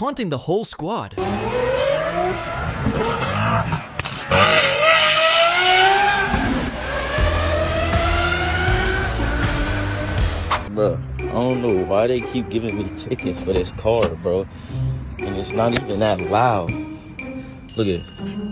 taunting the whole squad. Bro, I don't know why they keep giving me tickets for this car, bro. And it's not even that loud. Look at it.